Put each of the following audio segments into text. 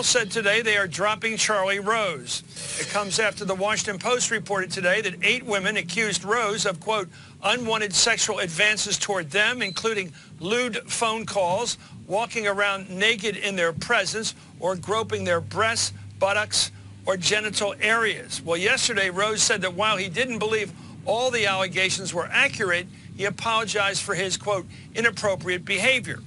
said today they are dropping Charlie Rose. It comes after the Washington Post reported today that 8 women accused Rose of, quote, unwanted sexual advances toward them, including lewd phone calls, walking around naked in their presence, or groping their breasts, buttocks, or genital areas. Well, yesterday, Rose said that while he didn't believe all the allegations were accurate, he apologized for his, quote, inappropriate behavior.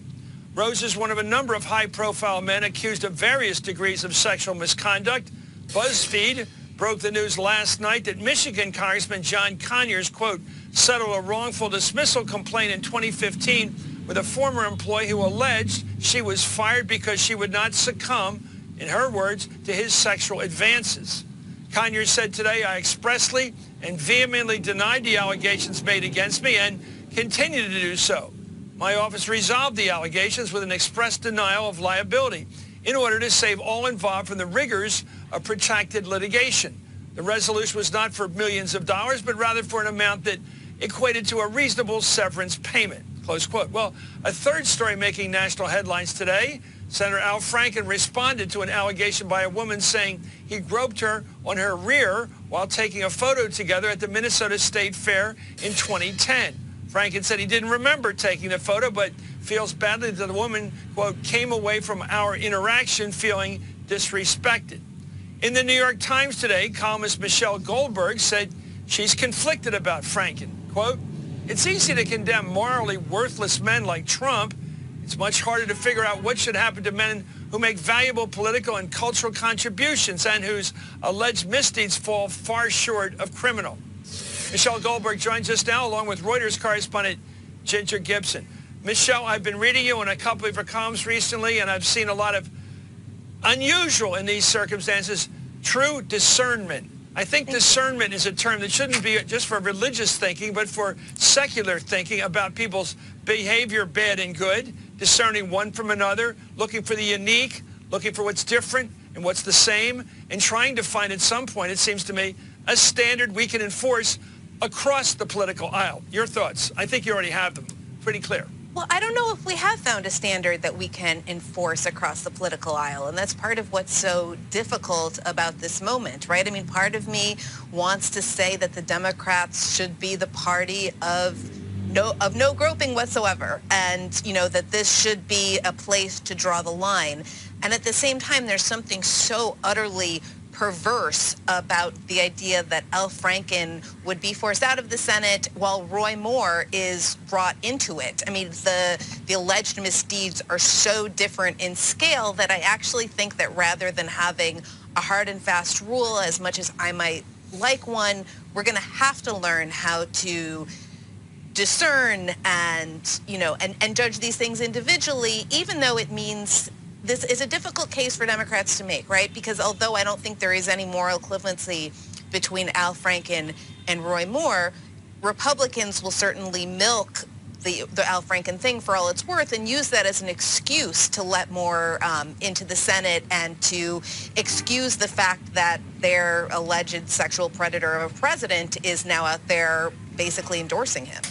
Rose is one of a number of high-profile men accused of various degrees of sexual misconduct. Buzzfeed broke the news last night that Michigan Congressman John Conyers, quote, settled a wrongful dismissal complaint in 2015 with a former employee who alleged she was fired because she would not succumb, in her words, to his sexual advances. Conyers said today, I expressly and vehemently denied the allegations made against me and continue to do so. My office resolved the allegations with an express denial of liability in order to save all involved from the rigors of protracted litigation. The resolution was not for millions of dollars, but rather for an amount that equated to a reasonable severance payment, close quote. Well, a third story making national headlines today. Senator Al Franken responded to an allegation by a woman saying he groped her on her rear while taking a photo together at the Minnesota State Fair in 2010. Franken said he didn't remember taking the photo, but feels badly that the woman, quote, came away from our interaction feeling disrespected. In the New York Times today, columnist Michelle Goldberg said she's conflicted about Franken. Quote, it's easy to condemn morally worthless men like Trump. It's much harder to figure out what should happen to men who make valuable political and cultural contributions and whose alleged misdeeds fall far short of criminal. Michelle Goldberg joins us now, along with Reuters correspondent Ginger Gibson. Michelle, I've been reading you in a couple of your columns recently, and I've seen a lot of unusual in these circumstances, true discernment. I think discernment is a term that shouldn't be just for religious thinking, but for secular thinking about people's behavior, bad and good, discerning one from another, looking for the unique, looking for what's different and what's the same, and trying to find at some point, it seems to me, a standard we can enforce across the political aisle. Your thoughts? I think you already have them pretty clear. Well, I don't know if we have found a standard that we can enforce across the political aisle, and that's part of what's so difficult about this moment, right? I mean, part of me wants to say that the Democrats should be the party of no groping whatsoever, and, you know, that this should be a place to draw the line. And at the same time, there's something so utterly perverse about the idea that Al Franken would be forced out of the Senate while Roy Moore is brought into it. I mean, the alleged misdeeds are so different in scale that I actually think that rather than having a hard and fast rule, as much as I might like one, we're going to have to learn how to discern and, you know, and judge these things individually, even though it means this is a difficult case for Democrats to make, right? Because although I don't think there is any moral equivalency between Al Franken and Roy Moore, Republicans will certainly milk the Al Franken thing for all it's worth and use that as an excuse to let Moore into the Senate and to excuse the fact that their alleged sexual predator of a president is now out there basically endorsing him.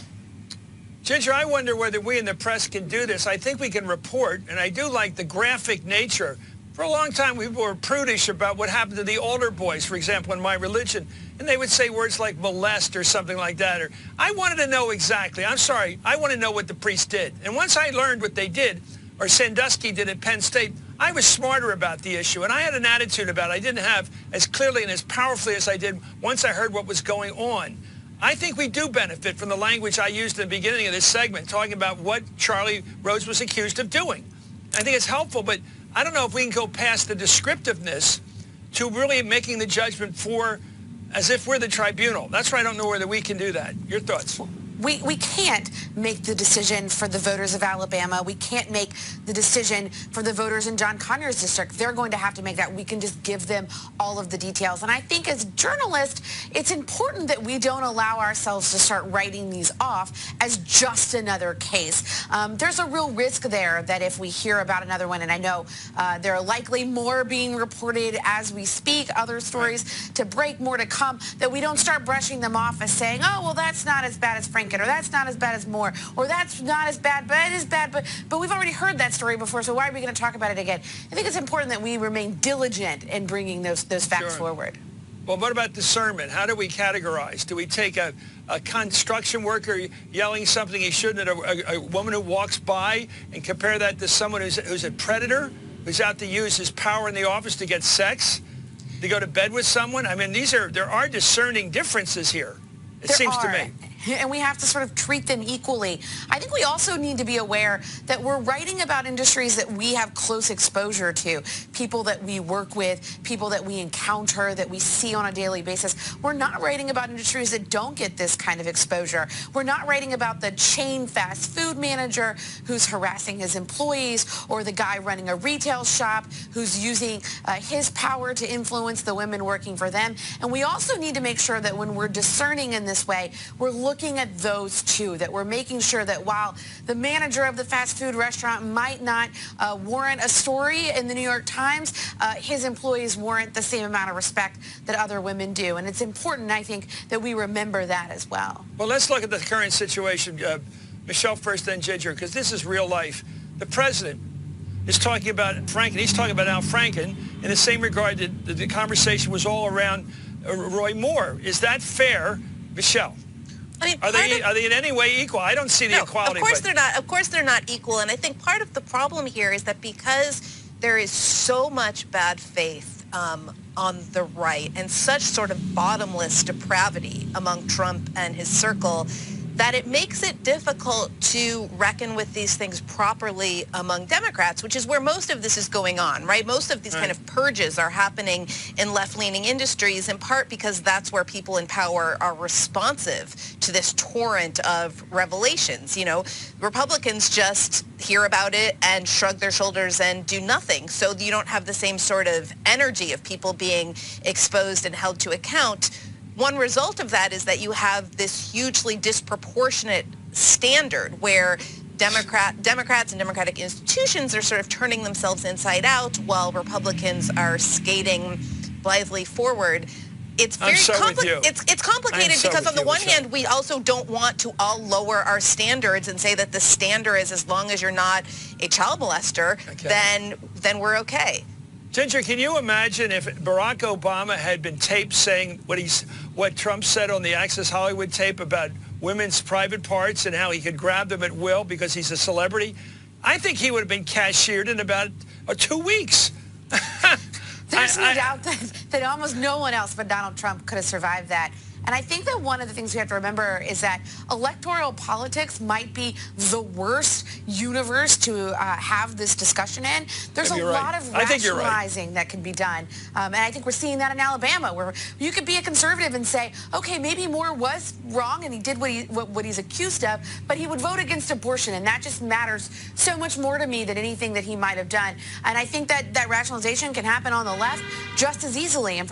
Ginger, I wonder whether we in the press can do this. I think we can report, and I do like the graphic nature. For a long time, we were prudish about what happened to the altar boys, for example, in my religion, and they would say words like molest or something like that. Or I wanted to know exactly. I'm sorry. I want to know what the priest did. And once I learned what they did, or Sandusky did at Penn State, I was smarter about the issue, and I had an attitude about it I didn't have as clearly and as powerfully as I did once I heard what was going on. I think we do benefit from the language I used in the beginning of this segment, talking about what Charlie Rose was accused of doing. I think it's helpful, but I don't know if we can go past the descriptiveness to really making the judgment for, as if we're the tribunal. That's why I don't know whether we can do that. Your thoughts? We can't make the decision for the voters of Alabama. We can't make the decision for the voters in John Conyers' district. They're going to have to make that. We can just give them all of the details. And I think as journalists, it's important that we don't allow ourselves to start writing these off as just another case. There's a real risk there that if we hear about another one, and I know there are likely more being reported as we speak, other stories to break, more to come, that we don't start brushing them off as saying, oh, well, that's not as bad as Frank market, or that's not as bad as more, or that's not as bad, but it is bad, but we've already heard that story before, so why are we going to talk about it again? I think it's important that we remain diligent in bringing those facts forward. Well, what about discernment? How do we categorize? Do we take a construction worker yelling something he shouldn't at a woman who walks by and compare that to someone who's a predator, who's out to use his power in the office to get sex, to go to bed with someone? I mean, there are discerning differences here, it seems to me. And we have to sort of treat them equally. I think we also need to be aware that we're writing about industries that we have close exposure to, people that we work with, people that we encounter, that we see on a daily basis. We're not writing about industries that don't get this kind of exposure. We're not writing about the chain fast food manager who's harassing his employees, or the guy running a retail shop who's using his power to influence the women working for them. And we also need to make sure that when we're discerning in this way, we're looking at those two, that we're making sure that while the manager of the fast food restaurant might not warrant a story in the New York Times, his employees warrant the same amount of respect that other women do. And it's important, I think, that we remember that as well. Well, let's look at the current situation. Michelle first, then Ginger, because this is real life. The president is talking about Franken. He's talking about Al Franken. In the same regard, the conversation was all around Roy Moore. Is that fair, Michelle? I mean, are they in any way equal? I don't see the equality. Of course they're not. Of course they're not equal. And I think part of the problem here is that because there is so much bad faith on the right and such sort of bottomless depravity among Trump and his circle, that it makes it difficult to reckon with these things properly among Democrats, which is where most of this is going on, right? Most of these kind of purges are happening in left-leaning industries, in part because that's where people in power are responsive to this torrent of revelations. You know, Republicans just hear about it and shrug their shoulders and do nothing. So you don't have the same sort of energy of people being exposed and held to account. One result of that is that you have this hugely disproportionate standard where Democrats and democratic institutions are sort of turning themselves inside out while Republicans are skating blithely forward. It's very complicated. It's complicated because on the one hand, we also don't want to all lower our standards and say that the standard is as long as you're not a child molester, then we're okay. Ginger, can you imagine if Barack Obama had been taped saying what Trump said on the Access Hollywood tape about women's private parts and how he could grab them at will because he's a celebrity? I think he would have been cashiered in about 2 weeks. There's no doubt that almost no one else but Donald Trump could have survived that. And I think that one of the things we have to remember is that electoral politics might be the worst universe to have this discussion in. There's a lot of rationalizing that can be done. And I think we're seeing that in Alabama, where you could be a conservative and say, okay, maybe Moore was wrong and he did what he's accused of, but he would vote against abortion. And that just matters so much more to me than anything that he might have done. And I think that that rationalization can happen on the left just as easily. And